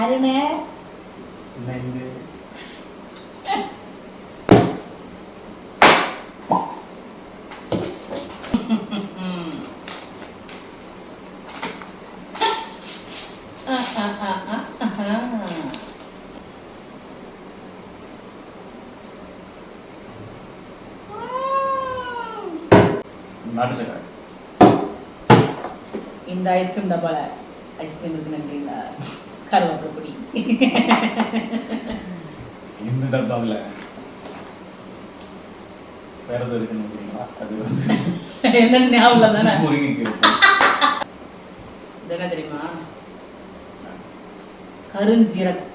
அருணே நாட்டு சக்கரை. இந்த ஐஸ்கிரீம் டப்பால ஐஸ்கிரீம் இருக்கு நன்றீங்களா? கருவேப்பிலை பொடி. இந்த டப்பாவில் வேற எதுவும் இருக்குன்னு நினைக்கிறீங்களா? அது என்ன ஞாபகம் தானே? முருங்கைக்கு இது என்ன தெரியுமா? கருஞ்சீரகம்.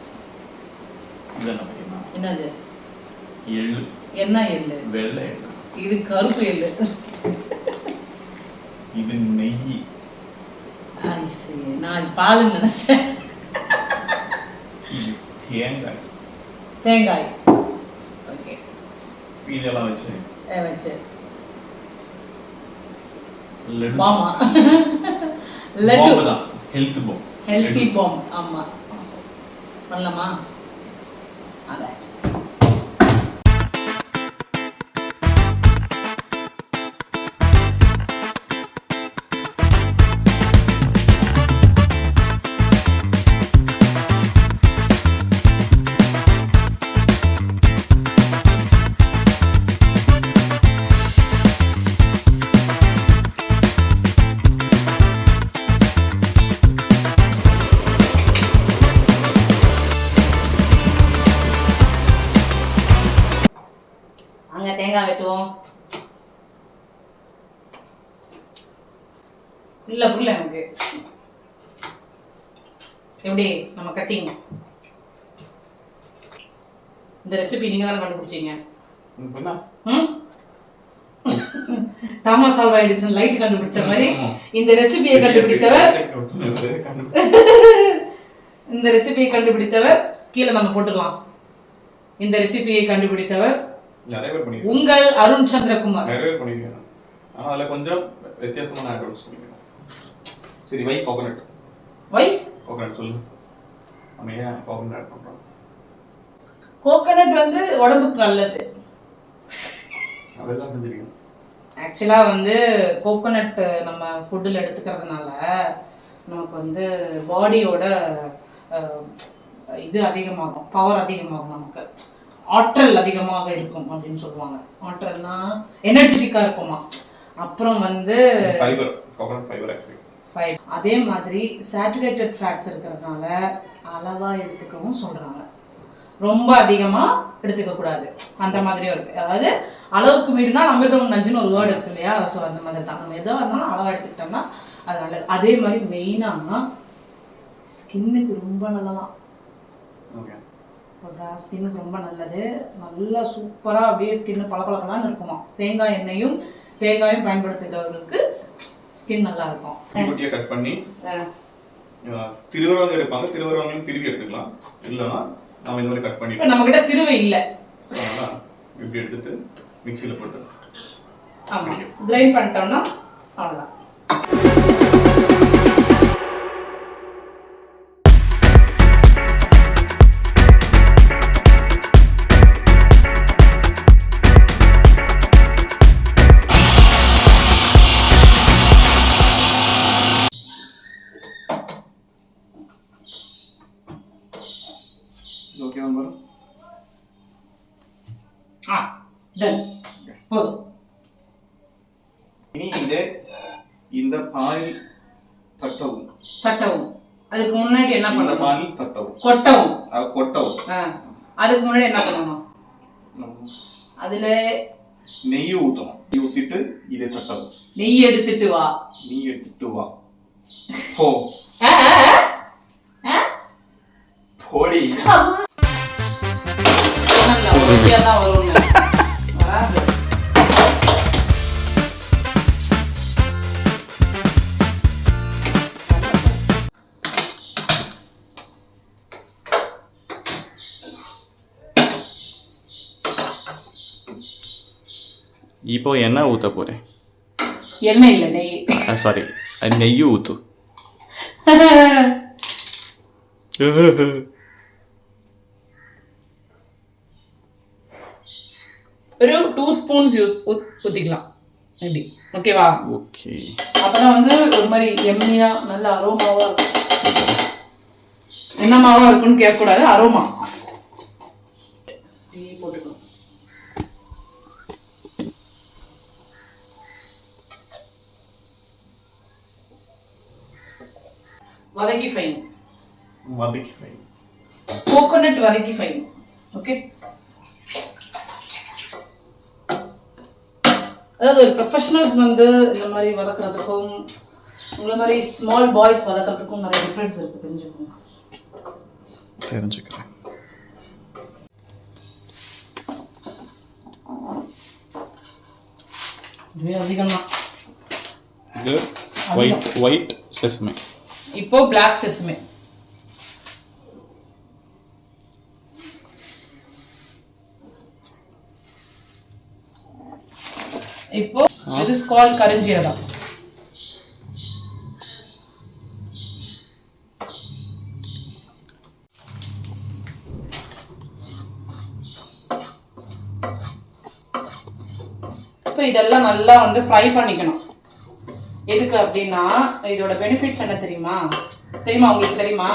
இது என்ன தெரியுமா? என்னது? எள்ளு. என்ன எள்ளு? வெள்ளை எள்ளு. இது கருப்பு எள்ளு. இது நெய். நான் அது பாலுன்னு நினைச்சேன். இது தேங்காய். தேங்காய். ஓகே. இதெல்லாம் வச்சு வச்சு லட்டு. மாமா லட்டு தான். Health bomb. Healthy bomb. ஆமா. பண்ணலாமா? அத தேங்காய் வெட்டுவோம். இல்ல புரியல எனக்கு. எப்படி நம்ம கட்டிங்? இந்த ரெசிபி நீங்க தான் கண்டுபிடிச்சீங்க. தாமஸ் ஆல்வா எடிசன் லைட் கண்டுபிடிச்ச மாதிரி இந்த ரெசிபியை கண்டுபிடித்தவர் கீழே நம்ம போட்டுக்கலாம். இந்த ரெசிபியை கண்டுபிடித்தவர் நிறைய பேர் பண்ணிருக்காங்க. உங்கள் அருண் சந்திரகுமார். நிறைய பேர் பண்ணிருக்காங்க. ஆனா அதுல கொஞ்சம் வித்தியாசமான ஆட்ஸ் பண்ணிருக்காங்க. சரி, வை கோகனட். வை கோகனட் சொல்லு. நம்ம ஏன் கோகனட் ஆட் பண்றோம்? கோகனட் வந்து உடம்புக்கு நல்லது. அதெல்லாம் தெரியும். ஆக்சுவலா வந்து கோகனட் நம்ம ஃபுட்டில் எடுத்துக்கிறதுனால நமக்கு வந்து பாடியோட இது அதிகமாகும், பவர் அதிகமாகும், நமக்கு ஆற்றல் அதிகமாக இருக்கும் அப்படின்னு சொல்லுவாங்க. ஆற்றல்னா எனர்ஜெட்டிக்கா இருக்குமா. அப்புறம் வந்து ஃபைபர், கோகனட் ஃபைபர் ஆக்சுவலி. அதே மாதிரி சேச்சுரேட்டட் ஃபேட்ஸ் இருக்கிறதுனால அளவா எடுத்துக்கவும் சொல்றாங்க. ரொம்ப அதிகமா எடுத்துக்க கூடாது அந்த மாதிரியும் இருக்கு. அதாவது அளவுக்கு மீறினா அமிர்தம் நஞ்சுன்னு ஒரு வேர்டு இருக்கு இல்லையா? ஸோ அந்த மாதிரி தான் நம்ம எதாக இருந்தாலும் அளவா எடுத்துக்கிட்டோம்னா அது நல்லது. அதே மாதிரி மெயினா ஸ்கின்னுக்கு ரொம்ப நல்லதான். ஸ்கின்னுக்கு ரொம்ப நல்லது. நல்லா சூப்பரா அப்படியே ஸ்கின் பளபளன்னு இருக்குமா. தேங்காய் எண்ணெயும் தேங்காயும் பயன்படுத்துகிறவர்களுக்கு ஸ்கின் நல்லா இருக்கும். குட்டியா கட் பண்ணி திருவரவங்க இருப்பாங்க, திருவரவங்களையும் திருவி எடுத்துக்கலாம். இல்லைன்னா நம்ம இந்த மாதிரி கட் பண்ணி, நம்ம கிட்ட திருவை இல்லை, இப்படி எடுத்துட்டு மிக்சியில் போட்டு ஆமா கிரைண்ட் பண்ணிட்டோம்னா அவ்வளோதான். Okay number. டன் போதும். இனி இந்த பாலில் தட்டவும். அதுக்கு முன்னாடி என்ன பண்ணணும்? இந்த பாலில் தட்டவும், கொட்டவும். அதுக்கு முன்னாடி என்ன பண்ணணும்? அதுல நெய் ஊற்றணும். நெய் ஊத்திட்டு இதை தட்டவும். நெய் எடுத்துட்டு வா. போ போடி. இப்போ எண்ணெய் ஊற்ற போகிறேன். எண்ணெய் இல்லை, நெய். சாரி, நெய் ஊற்று. ஒரு 2 ஸ்பூன்ஸ் ஊற்றிக்கலாம் எப்படி ஓகேவா? ஓகே. அப்பதான் வந்து ஒரு மாதிரி எம்மியா நல்ல அரோமாவா இருக்கும். என்ன மாவா இருக்குன்னு கேட்கக்கூடாது, அரோமா. டீ போட்டுக்கணும். வதக்கி ஃபைன். கோகோனட் வதக்கி ஃபைன். ஓகே. அதாவது ஒரு ப்ரொஃபஷனல்ஸ் வந்து இந்த மாதிரி வதக்கிறதுக்கும் உங்களை மாதிரி ஸ்மால் பாய்ஸ் வதக்கிறதுக்கும் நிறைய டிஃப்ரென்ஸ் இருக்கு, தெரிஞ்சுக்கிறேன். இதுவே அதிகம் தான். இது ஒயிட் செசமே. இப்போ பிளாக் செசமே. இப்போ this is called கரிஞ்சீரகம். இப்போ இதெல்லாம் நல்லா வந்து ஃப்ரை பண்ணிக்கணும். எதுக்கு அப்படின்னா இதோட பெனிஃபிட்ஸ் என்ன தெரியுமா? உங்களுக்கு தெரியுமா?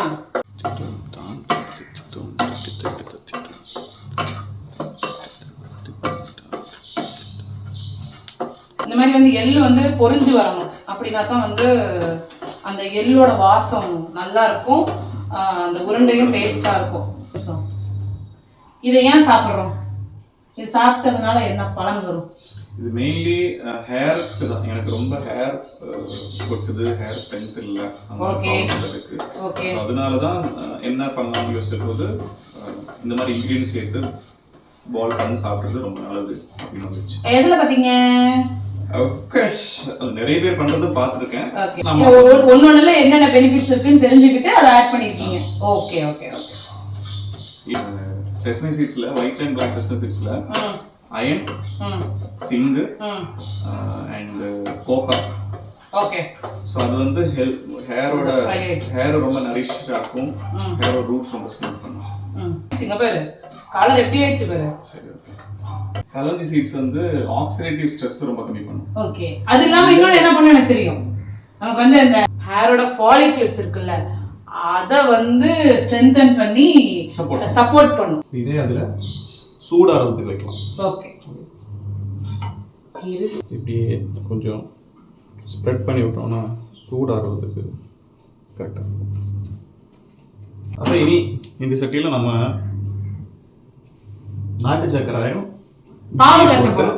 இந்த மாதிரி வந்து எள்ளு வந்து பொரிஞ்சு வரணும். அப்படின்னா தான் வந்து அந்த எள்ளோட வாசம் நல்லா இருக்கும், அந்த உருண்டையும் டேஸ்டா இருக்கும். இதை ஏன் சாப்பிட்றோம்? இது சாப்பிட்டதுனால என்ன பலன் வரும்? இது மெயின்லி ஹேருக்கு தான். எனக்கு ரொம்ப ஹேர் கொட்டுது, ஹேர் ஸ்ட்ரென்த் இல்லை, இருக்கு. அதனால தான் என்ன பண்ணலாம்னு யோசிச்ச போது இந்த மாதிரி இன்கிரீடியன்ஸ் சேர்த்து பால் பண்ணி சாப்பிட்றது ரொம்ப நல்லது அப்படின்னு வந்துச்சு. எதுல பாத்தீங்க? நிறைய பேர் பண்றது பார்த்துருக்கேன். ஒன்னொன்னுல என்னென்ன பெனிஃபிட்ஸ் இருக்குன்னு தெரிஞ்சுக்கிட்டு அதை ஆட் பண்ணிருக்கீங்க. Okay okay okay. செசமி சீட்ஸ்ல ஒயிட் அண்ட் பிளாக் செசமி சீட்ஸ்ல iron, zinc and copper. Okay. So அது வந்து ஹேர் ரொம்ப நரிஷ் ஆகும், ஹேரோட ரூட்ஸ் ரொம்ப ஸ்ட்ரென்த் பண்ணும். சின்ன பேரு காலர் எப்படி ஆயிடுச்சு பாரு. கலஞ்சி சீட்ஸ் வந்து ஆக்சிடேட்டிவ் ஸ்ட்ரெஸ் ரொம்ப கம்மி பண்ணும். ஓகே. அது இல்லாம இன்னொரு என்ன பண்ண எனக்கு தெரியும், நமக்கு வந்து அந்த ஹேரோட ஃபாலிகல்ஸ் இருக்குல்ல அத வந்து ஸ்ட்ரென்தன் பண்ணி சப்போர்ட் பண்ணும். இதே அதுல சூடாறதுக்கு வைக்கலாம். ஓகே. இப்படியே கொஞ்சம் ஸ்ப்ரெட் பண்ணி விட்டோம்னா சூடாறதுக்கு கரெக்டாக இருக்கும். அப்போ இனி இந்த சட்டியில் நம்ம நாட்டு சக்கரையும் பாவு கச்சப்படும்.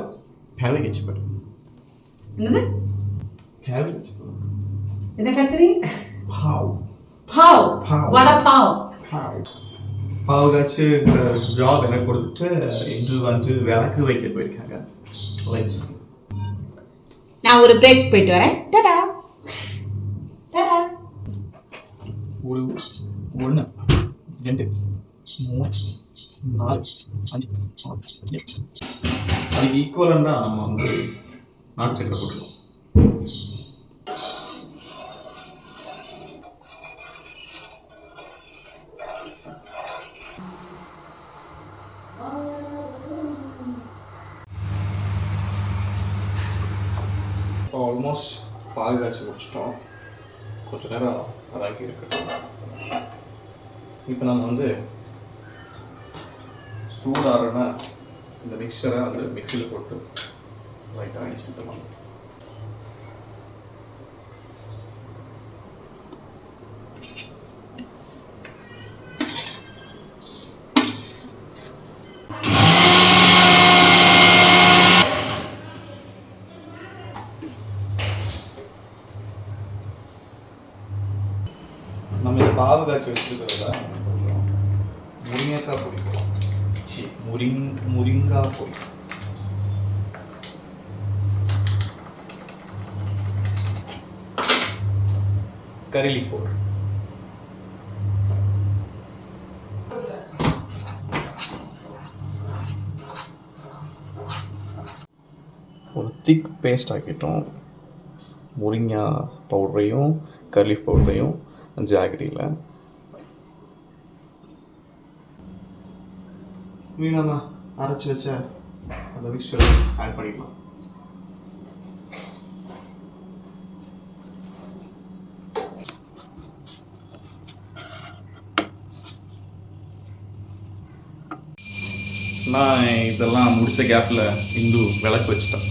பேவை கச்சப்படும். என்னது? பேவை கச்சப்படும். என்ன கச்சரி? பாவ். பாவ். வடை பாவ். பாவு காய்ச்சி ஜாப் எனக்கு கொடுத்துட்டு இன்று வந்து விளக்கு வைக்க போயிருக்காங்க. லைட்ஸ். நான் ஒரு பிரேக் போயிட்டு வரேன். டாடா டாடா. ஒரு 1 2 3 4 5 6 7 அதுக்கு ஈக்குவலாக தான் நம்ம வந்து நாட்டு சக்கரை போட்டுருக்கோம். இப்போ ஆல்மோஸ்ட் பாகு காய்ச்சி முடிச்சிட்டோம். கொஞ்சம் நேரம் அதாக்கி இருக்கட்டும். இப்போ நம்ம வந்து சூடாறனா இந்த மிக்சரை வந்து மிக்சியில் போட்டு லைட்டாக அடிச்சு எடுத்துக்கலாம். நம்ம இந்த பாவு காய்ச்சி வச்சுருக்கிறத கொஞ்சம் முருங்கைக்காய் பொடி முருங்காய் பொடி கரி லீஃப் பவுடர் ஒரு திக் பேஸ்ட் ஆக்கிட்டோம். முருங்காய் பவுடரையும் கரி லீஃப் பவுடரையும் ஜாகரியில் நீ நம்ம அரைச்சி வச்ச அந்த மிக்சரை ஆட் பண்ணிக்கலாம். நான் இதெல்லாம் முடிச்ச கேப்ல இந்து விளக்கு வச்சுட்டேன்.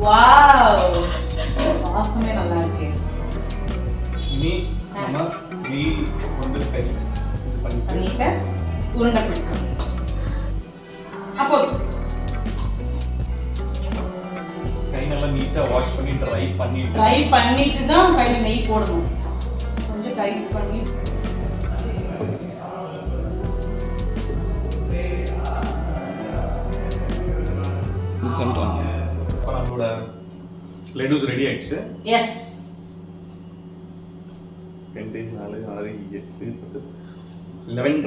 வாவ், வாசமே நல்லா இருக்கு. இனி நம்ம நெய் கொண்டு கை பண்ணிட்டு உருண்டை பிடிக்கணும். அப்போ கை நல்லா நீட்டா வாஷ் பண்ணி ட்ரை பண்ணிட்டு தான் கையில நெய் போடணும். கொஞ்சம் டைட் பண்ணி நம்மளோட லெடூஸ் ரெடி ஆயிடுச்சு. எஸ், 2 4 6 8 11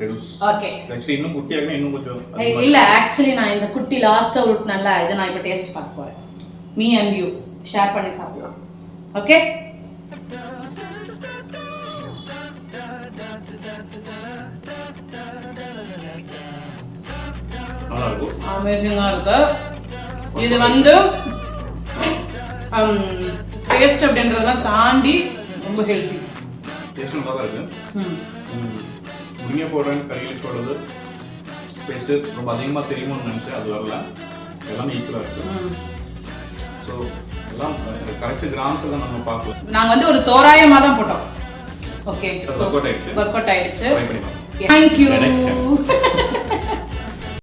லெடூஸ். ஓகே. ஆக்சுவலி இன்னும் குட்டியாக இன்னும் கொஞ்சம் இல்ல, ஆக்சுவலி நான் இந்த குட்டி லாஸ்டா உருட்டுனல இதை நான் இப்ப டேஸ்ட் பார்க்க போறேன். மீ அண்ட் யூ ஷேர் பண்ணி சாப்பிடலாம். ஓகே, நல்லா இருக்கும். அமேசிங்கா இருக்கு. இது வந்து டேஸ்ட் அப்படின்றதெல்லாம் தாண்டி ரொம்ப ஹெல்த்தி. டேஸ்ட் நல்லா தான் இருக்கு. முருங்கை போடுறேன், கறியில் போடுறது டேஸ்ட்டு ரொம்ப அதிகமாக தெரியுமோன்னு நினச்சேன். அது வரல, எல்லாமே ஈக்குவலாக இருக்குது. ஸோ எல்லாம் கரெக்ட் கிராம்ஸ் எல்லாம் நம்ம பார்க்கலாம். நாங்கள் வந்து ஒரு தோராயமாக தான் போட்டோம். ஓகே, ஒர்க் அவுட் ஆயிடுச்சு. ஒர்க் அவுட் ஆயிடுச்சு. ட்ரை பண்ணி பார்க்கலாம். தேங்க்யூ.